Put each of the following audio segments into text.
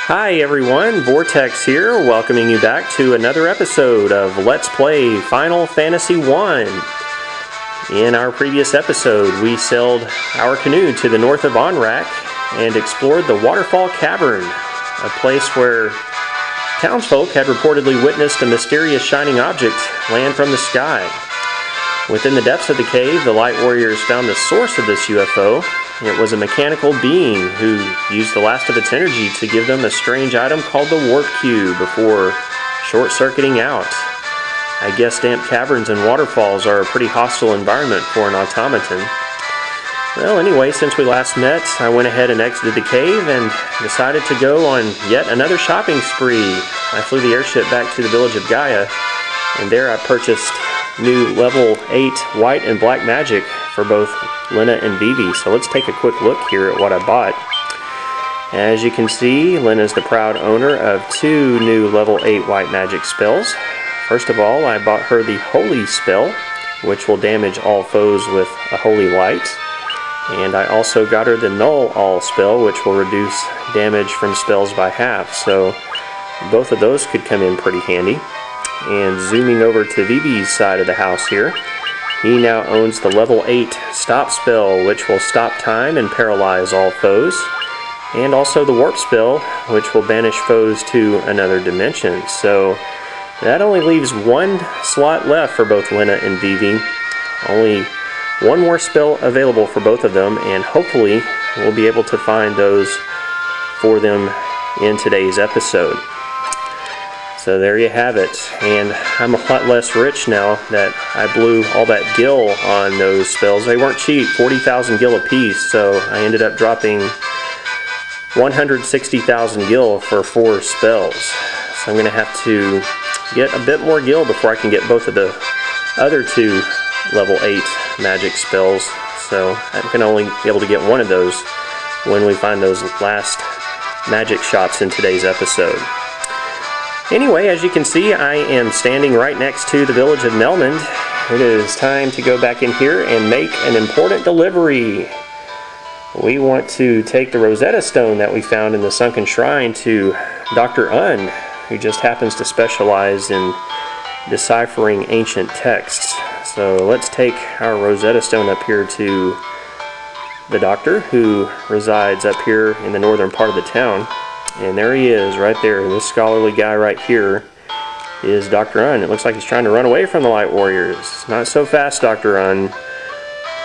Hi everyone, Vortex here, welcoming you back to another episode of Let's Play Final Fantasy I. In our previous episode, we sailed our canoe to the north of Onrak and explored the Waterfall Cavern, a place where townsfolk had reportedly witnessed a mysterious shining object land from the sky. Within the depths of the cave, the Light Warriors found the source of this UFO. It was a mechanical being who used the last of its energy to give them a strange item called the Warp Cube before short-circuiting out. I guess damp caverns and waterfalls are a pretty hostile environment for an automaton. Well, anyway, since we last met, I went ahead and exited the cave and decided to go on yet another shopping spree. I flew the airship back to the village of Gaia, and there I purchased new level 8 white and black magic for both Lena and Vivi. So let's take a quick look here at what I bought. As you can see, Lena is the proud owner of 2 new level 8 white magic spells. First of all, I bought her the Holy spell, which will damage all foes with a holy light. And I also got her the Null All spell, which will reduce damage from spells by half. So both of those could come in pretty handy. And zooming over to Vivi's side of the house here, he now owns the level 8 Stop spell, which will stop time and paralyze all foes, and also the Warp spell, which will banish foes to another dimension. So that only leaves 1 slot left for both Lena and Vivi. Only 1 more spell available for both of them, and hopefully we'll be able to find those for them in today's episode. So there you have it, and I'm a lot less rich now that I blew all that gil on those spells. They weren't cheap, 40,000 gil apiece, so I ended up dropping 160,000 gil for 4 spells. So I'm going to have to get a bit more gil before I can get both of the other 2 level 8 magic spells. So I'm going to only be able to get 1 of those when we find those last magic shops in today's episode. Anyway, as you can see, I am standing right next to the village of Melmond. It is time to go back in here and make an important delivery. We want to take the Rosetta Stone that we found in the sunken shrine to Dr. Unne, who just happens to specialize in deciphering ancient texts. So let's take our Rosetta Stone up here to the doctor, who resides up here in the northern part of the town. And there he is, right there. This scholarly guy right here is Dr. Unne. It looks like he's trying to run away from the Light Warriors. Not so fast, Dr. Unne.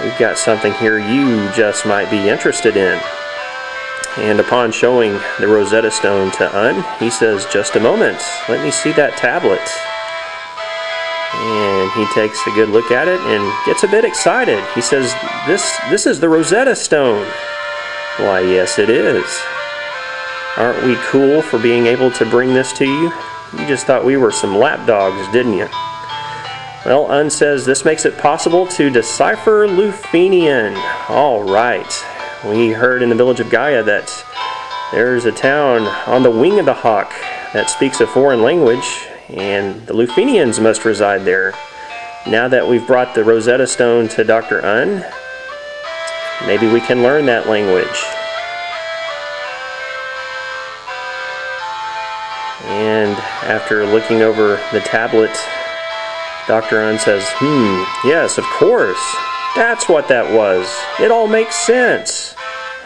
We've got something here you just might be interested in. And upon showing the Rosetta Stone to Unne, he says, "Just a moment, let me see that tablet." And he takes a good look at it and gets a bit excited. He says, This is the Rosetta Stone." "Why, yes it is. Aren't we cool for being able to bring this to you? You just thought we were some lapdogs, didn't you?" Well, Unne says this makes it possible to decipher Lufenian. Alright, we heard in the village of Gaia that there's a town on the wing of the hawk that speaks a foreign language, and the Lufenians must reside there. Now that we've brought the Rosetta Stone to Dr. Unne, maybe we can learn that language. And after looking over the tablet, Dr. Unne says, yes, of course. That's what that was. It all makes sense.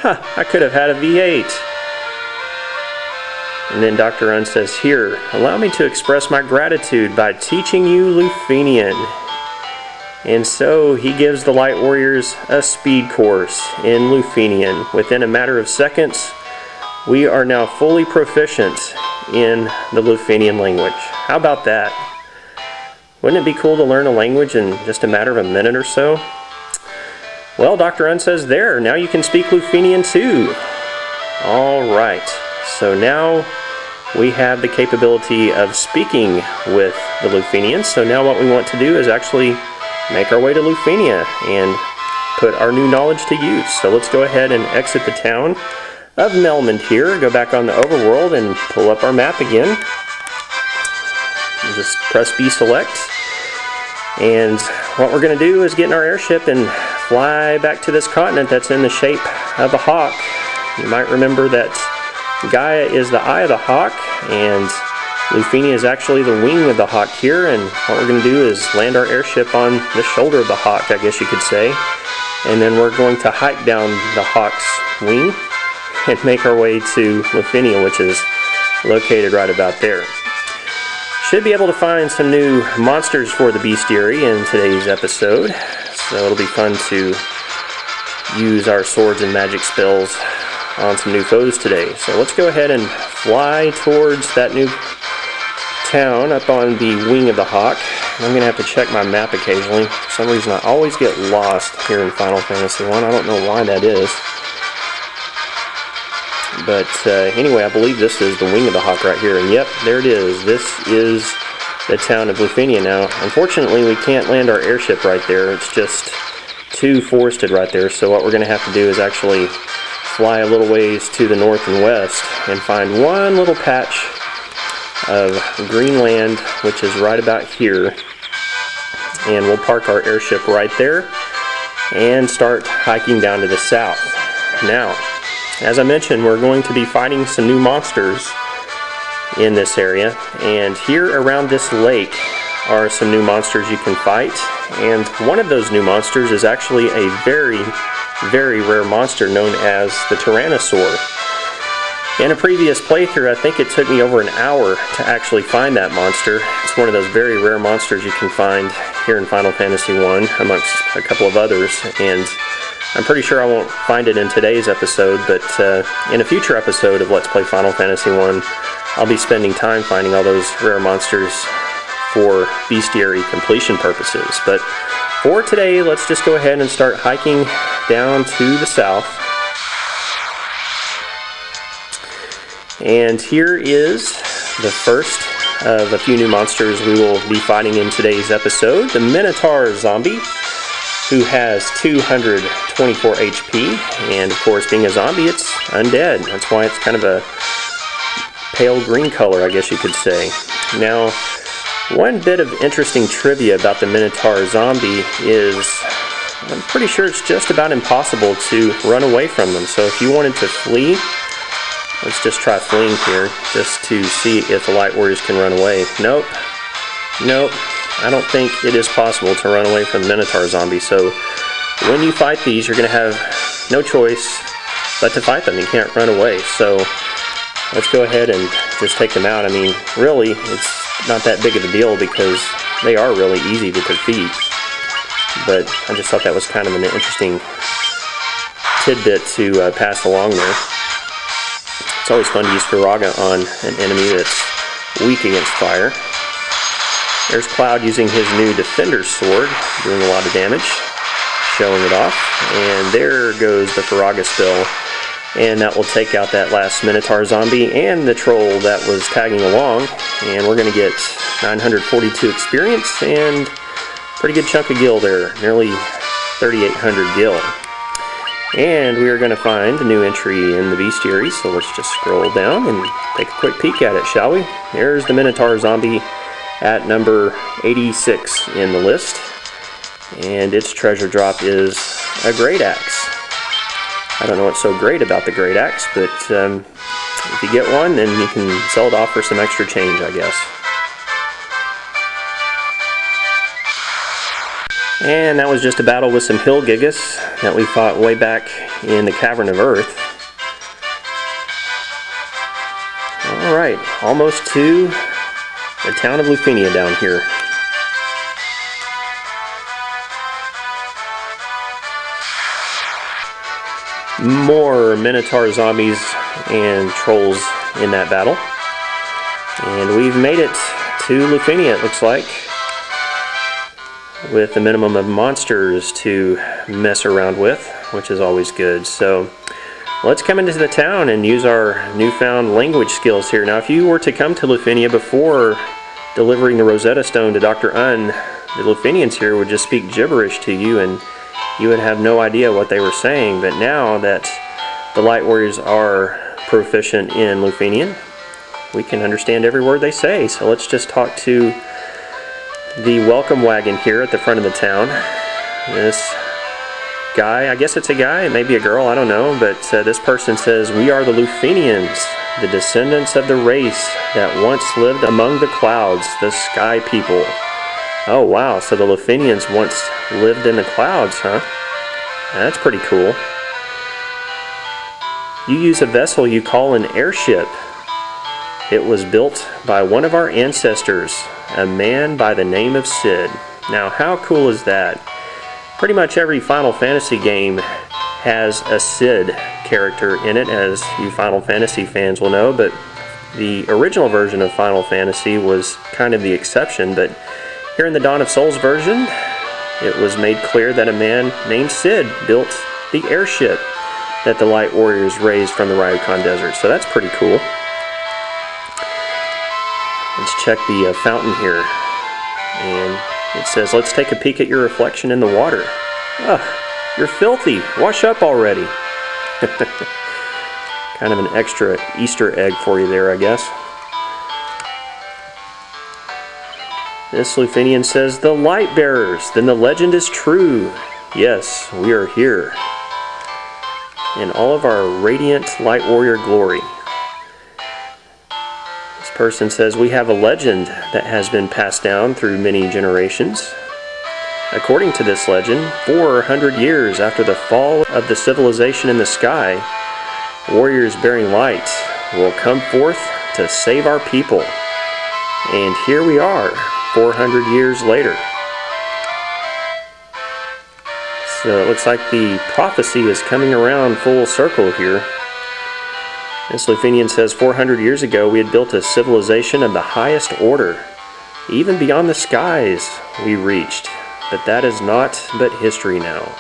I could have had a V8. And then Dr. Unne says, "Here, allow me to express my gratitude by teaching you Lufenian." And so he gives the Light Warriors a speed course in Lufenian. Within a matter of seconds, we are now fully proficient in the Lufenian language. How about that? Wouldn't it be cool to learn a language in just a matter of a minute or so? Well, Dr. Unne says there, now you can speak Lufenian too. Alright, so now we have the capability of speaking with the Lufenians. So now what we want to do is actually make our way to Lufenia and put our new knowledge to use. So let's go ahead and exit the town of Melmond here, go back on the overworld and pull up our map again. Just press B select, and what we're going to do is get in our airship and fly back to this continent that's in the shape of a hawk. You might remember that Gaia is the eye of the hawk, and Lufenia is actually the wing of the hawk here, and what we're going to do is land our airship on the shoulder of the hawk, I guess you could say. And then we're going to hike down the hawk's wing and make our way to Lufenia, which is located right about there. Should be able to find some new monsters for the bestiary in today's episode, so it'll be fun to use our swords and magic spells on some new foes today. So let's go ahead and fly towards that new town up on the wing of the hawk. I'm going to have to check my map occasionally. For some reason I always get lost here in Final Fantasy 1. I don't know why that is. But anyway, I believe this is the wing of the hawk right here. And yep, there it is. This is the town of Lufenia now. Unfortunately, we can't land our airship right there. It's just too forested right there. So what we're going to have to do is actually fly a little ways to the north and west and find one little patch of green land, which is right about here. And we'll park our airship right there and start hiking down to the south. Now, as I mentioned, we're going to be fighting some new monsters in this area, and here around this lake are some new monsters you can fight, and one of those new monsters is actually a very, very rare monster known as the Tyrannosaur. In a previous playthrough, I think it took me over an hour to actually find that monster. It's one of those very rare monsters you can find here in Final Fantasy 1, amongst a couple of others, and I'm pretty sure I won't find it in today's episode, but in a future episode of Let's Play Final Fantasy 1, I'll be spending time finding all those rare monsters for bestiary completion purposes. But for today, let's just go ahead and start hiking down to the south. And here is the first of a few new monsters we will be fighting in today's episode, the Minotaur Zombie, who has 224 HP, and of course, being a zombie, it's undead. That's why it's kind of a pale green color, I guess you could say. Now, one bit of interesting trivia about the Minotaur Zombie is I'm pretty sure it's just about impossible to run away from them. So if you wanted to flee, let's just try fleeing here, just to see if the Light Warriors can run away. Nope. I don't think it is possible to run away from the Minotaur Zombie. So when you fight these, you're going to have no choice but to fight them. You can't run away. So let's go ahead and just take them out. I mean, really, it's not that big of a deal because they are really easy to defeat. But I just thought that was kind of an interesting tidbit to pass along there. It's always fun to use Firaga on an enemy that's weak against fire. There's Cloud using his new Defender's Sword, doing a lot of damage, showing it off. And there goes the Firaga spell. And that will take out that last Minotaur Zombie and the Troll that was tagging along. And we're going to get 942 experience and a pretty good chunk of gil there, nearly 3,800 gil. And we are going to find a new entry in the bestiary, so let's just scroll down and take a quick peek at it, shall we? There's the Minotaur Zombie at number 86 in the list, and its treasure drop is a Great Axe. I don't know what's so great about the Great Axe, but if you get one, then you can sell it off for some extra change, I guess. And that was just a battle with some hill gigas that we fought way back in the Cavern of Earth. Alright, almost to the town of Lufenia down here. More Minotaur zombies and trolls in that battle. And we've made it to Lufenia, it looks like, with the minimum of monsters to mess around with, which is always good. So let's come into the town and use our newfound language skills here. Now, if you were to come to Lufenia before delivering the Rosetta Stone to Dr. Unne, the Lufenians here would just speak gibberish to you and you would have no idea what they were saying. But now that the Light Warriors are proficient in Lufenian, we can understand every word they say. So let's just talk to the welcome wagon here at the front of the town. This guy, I guess it's a guy, it may be a girl, I don't know, but this person says, "We are the Lufenians. the descendants of the race that once lived among the clouds, the sky people. Oh wow, so the Lufenians once lived in the clouds, huh? That's pretty cool. You use a vessel you call an airship. It was built by one of our ancestors, a man by the name of Sid. Now, how cool is that? Pretty much every Final Fantasy game has a Sid character in it, as you Final Fantasy fans will know, but the original version of Final Fantasy was kind of the exception. But here in the Dawn of Souls version, it was made clear that a man named Sid built the airship that the Light Warriors raised from the Ryukan Desert. So that's pretty cool. Let's check the fountain here. And it says, let's take a peek at your reflection in the water. Ugh, you're filthy. Wash up already. Kind of an extra Easter egg for you there, I guess. This Lufenian says, the light bearers, then the legend is true. Yes, we are here in all of our radiant light warrior glory. This person says, we have a legend that has been passed down through many generations. According to this legend, 400 years after the fall of the civilization in the sky, warriors bearing light will come forth to save our people. And here we are, 400 years later. So it looks like the prophecy is coming around full circle here. This Lufenian says, 400 years ago we had built a civilization of the highest order. Even beyond the skies we reached. But that is not but history now.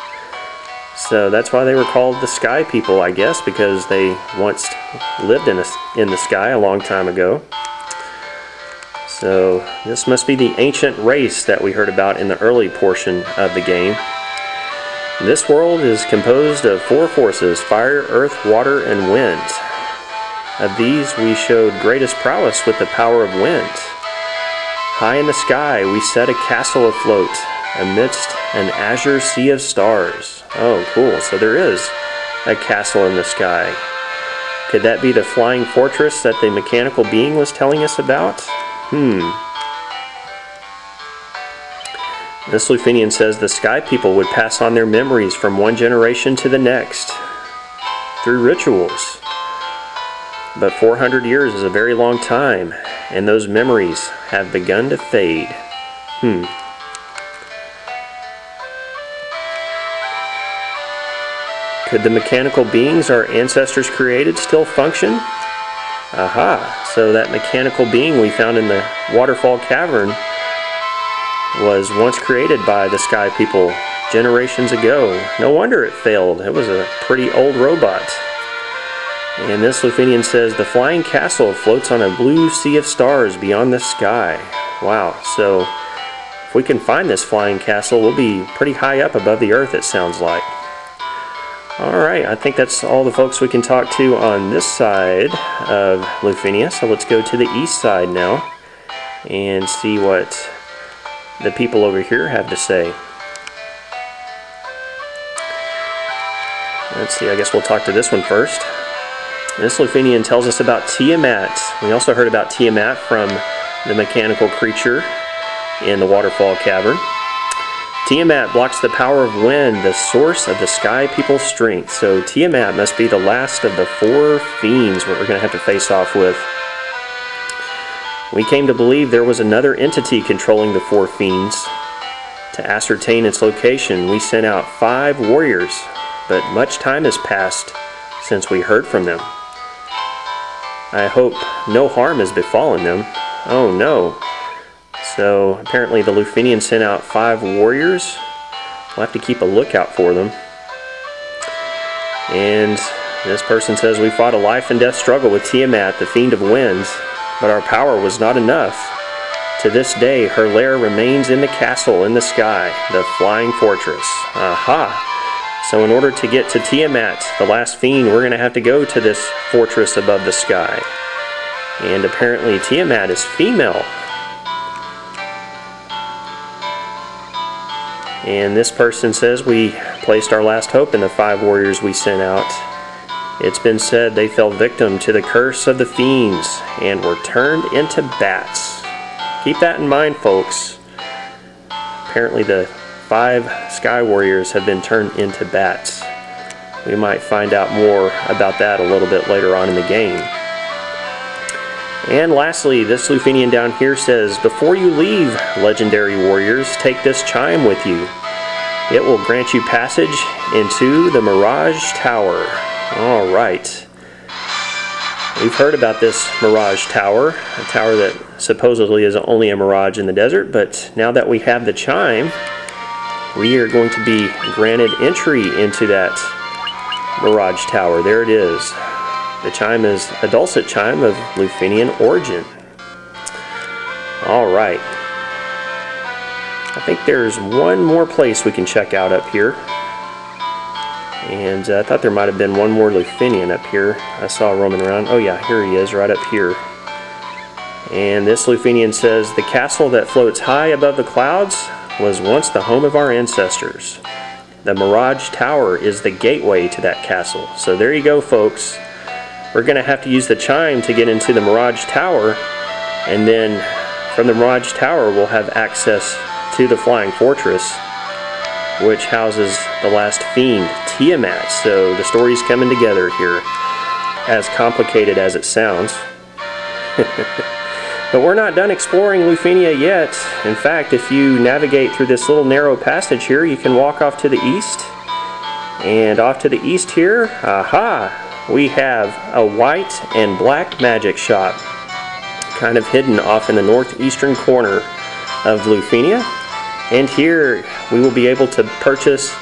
So that's why they were called the Sky People, I guess, because they once lived in the sky a long time ago. So this must be the ancient race that we heard about in the early portion of the game. This world is composed of 4 forces, fire, earth, water, and wind. Of these we showed greatest prowess with the power of wind. High in the sky we set a castle afloat amidst an azure sea of stars. Oh, cool. So there is a castle in the sky. Could that be the flying fortress that the mechanical being was telling us about? This Lufenian says the Sky People would pass on their memories from one generation to the next through rituals. But 400 years is a very long time, and those memories have begun to fade. Could the mechanical beings our ancestors created still function? Aha, so that mechanical being we found in the waterfall cavern was once created by the Sky People generations ago. No wonder it failed. It was a pretty old robot. And this Lufenian says, the flying castle floats on a blue sea of stars beyond the sky. Wow, so if we can find this flying castle, we'll be pretty high up above the earth, it sounds like. Alright, I think that's all the folks we can talk to on this side of Lufenia. So let's go to the east side now and see what the people over here have to say. Let's see, I guess we'll talk to this one first. This Lufenian tells us about Tiamat. We also heard about Tiamat from the mechanical creature in the waterfall cavern. Tiamat blocks the power of wind, the source of the Sky People's strength. So Tiamat must be the last of the 4 fiends what we're going to have to face off with. We came to believe there was another entity controlling the 4 fiends. To ascertain its location, we sent out 5 warriors, but much time has passed since we heard from them. I hope no harm has befallen them. Oh no. So apparently the Lufenian sent out 5 warriors. We'll have to keep a lookout for them. And this person says, we fought a life and death struggle with Tiamat, the fiend of winds, but our power was not enough. To this day, her lair remains in the castle in the sky, the flying fortress. Aha! So in order to get to Tiamat, the last fiend, we're going to have to go to this fortress above the sky. And apparently Tiamat is female. And this person says we placed our last hope in the 5 warriors we sent out. It's been said they fell victim to the curse of the fiends and were turned into bats. Keep that in mind, folks. Apparently the 5 Sky Warriors have been turned into bats. We might find out more about that a little bit later on in the game. And lastly, this Lufenian down here says, before you leave, legendary warriors, take this chime with you. It will grant you passage into the Mirage Tower. Alright. We've heard about this Mirage Tower, a tower that supposedly is only a mirage in the desert, but now that we have the chime, we are going to be granted entry into that Mirage Tower. There it is. The chime is a dulcet chime of Lufenian origin. Alright. I think there's one more place we can check out up here. And I thought there might have been one more Lufenian up here. I saw roaming around. Oh yeah, here he is, right up here. And this Lufenian says, the castle that floats high above the clouds was once the home of our ancestors. The Mirage Tower is the gateway to that castle. So there you go, folks. We're going to have to use the chime to get into the Mirage Tower, and then from the Mirage Tower we'll have access to the Flying Fortress, which houses the last fiend, Tiamat. So the story's coming together here, as complicated as it sounds. But we're not done exploring Lufenia yet. In fact, if you navigate through this little narrow passage here, you can walk off to the east. And off to the east here, aha, we have a white and black magic shop, kind of hidden off in the northeastern corner of Lufenia. And here we will be able to purchase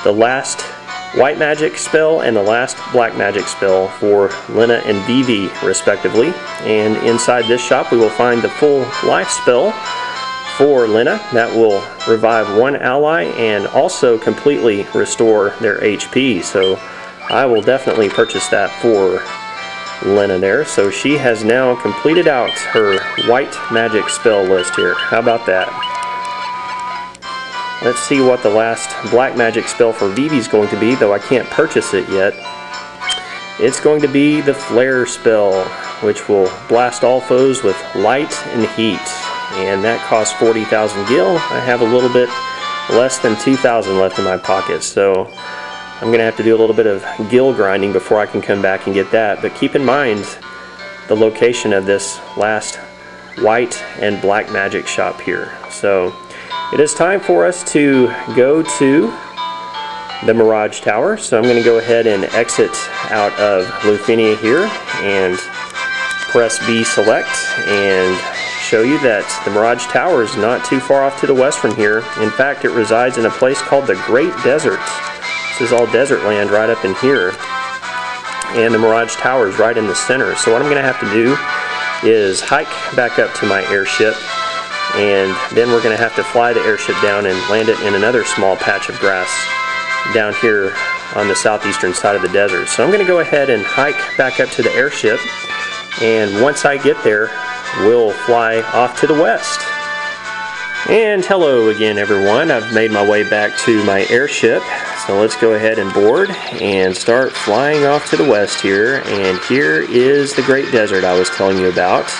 the last white magic spell and the last black magic spell for Lena and Vivi respectively. And inside this shop we will find the full life spell for Lena that will revive one ally and also completely restore their HP. So I will definitely purchase that for Lena there. So she has now completed out her white magic spell list here. How about that? Let's see what the last black magic spell for Vivi is going to be, though I can't purchase it yet. It's going to be the Flare spell, which will blast all foes with light and heat. And that costs 40,000 gil. I have a little bit less than 2,000 left in my pocket, so I'm going to have to do a little bit of gil grinding before I can come back and get that. But keep in mind the location of this last white and black magic shop here. So it is time for us to go to the Mirage Tower. So I'm going to go ahead and exit out of Lufenia here and press B select and show you that the Mirage Tower is not too far off to the west from here. In fact, it resides in a place called the Great Desert. This is all desert land right up in here. And the Mirage Tower is right in the center. So what I'm going to have to do is hike back up to my airship, and then we're going to have to fly the airship down and land it in another small patch of grass down here on the southeastern side of the desert. So I'm going to go ahead and hike back up to the airship, and once I get there we'll fly off to the west. And hello again everyone, I've made my way back to my airship. So let's go ahead and board and start flying off to the west here. And here is the Great Desert I was telling you about.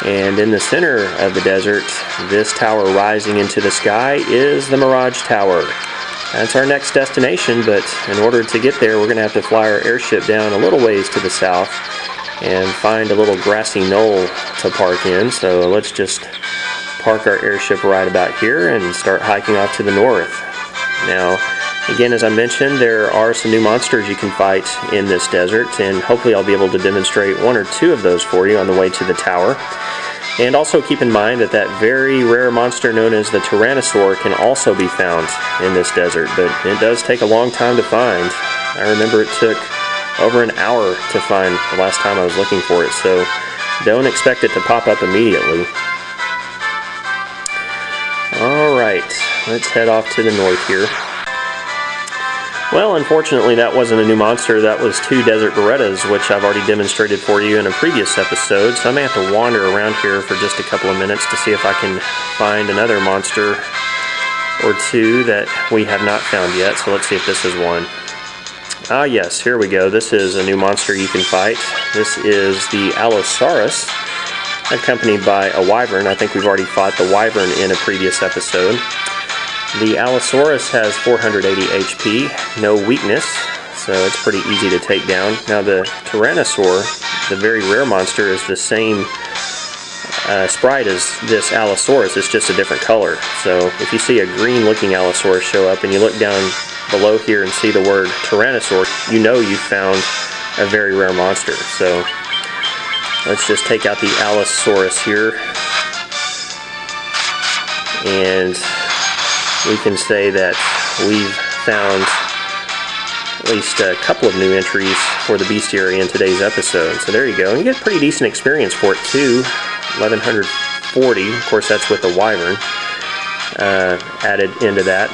And in the center of the desert, this tower rising into the sky is the Mirage Tower. That's our next destination, but in order to get there, we're going to have to fly our airship down a little ways to the south and find a little grassy knoll to park in. So let's just park our airship right about here and start hiking off to the north. Now, again, as I mentioned, there are some new monsters you can fight in this desert, and hopefully I'll be able to demonstrate one or two of those for you on the way to the tower. And also keep in mind that that very rare monster known as the Tyrannosaur can also be found in this desert, but it does take a long time to find. I remember it took over an hour to find the last time I was looking for it, so don't expect it to pop up immediately. Alright, let's head off to the north here. Well, unfortunately that wasn't a new monster, that was two Desert Berettas, which I've already demonstrated for you in a previous episode, so I may have to wander around here for just a couple of minutes to see if I can find another monster or two that we have not found yet. So let's see if this is one. Ah yes, here we go. This is a new monster you can fight. This is the Allosaurus, accompanied by a wyvern. I think we've already fought the wyvern in a previous episode. The Allosaurus has 480 HP, no weakness, so it's pretty easy to take down. Now the Tyrannosaur, the very rare monster, is the same sprite as this Allosaurus. It's just a different color. So if you see a green looking Allosaurus show up and you look down below here and see the word Tyrannosaur, you know you've found a very rare monster. So let's just take out the Allosaurus here, and we can say that we've found at least a couple of new entries for the bestiary in today's episode. So there you go. And you get pretty decent experience for it too. 1140, of course that's with the wyvern added into that,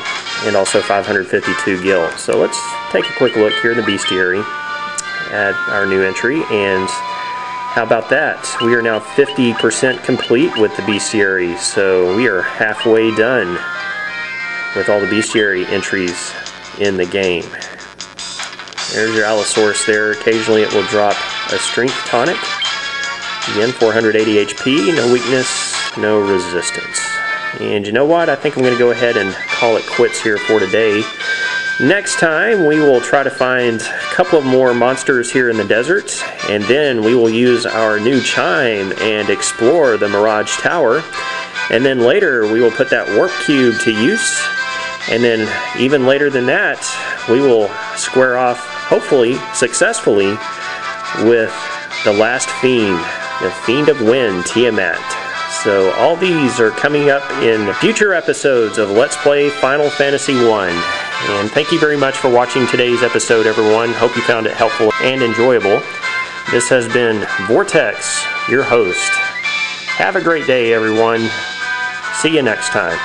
and also 552 gil. So let's take a quick look here in the bestiary at our new entry, and how about that? We are now 50% complete with the bestiary, so we are halfway done with all the bestiary entries in the game. There's your Allosaurus there. Occasionally it will drop a strength tonic. Again, 480 HP, no weakness, no resistance. And you know what? I think I'm going to go ahead and call it quits here for today. Next time, we will try to find a couple of more monsters here in the desert, and then we will use our new chime and explore the Mirage Tower. And then later, we will put that warp cube to use. And then even later than that, we will square off, hopefully, successfully, with the last fiend, the Fiend of Wind, Tiamat. So all these are coming up in future episodes of Let's Play Final Fantasy I. And thank you very much for watching today's episode, everyone. Hope you found it helpful and enjoyable. This has been Vortex, your host. Have a great day, everyone. See you next time.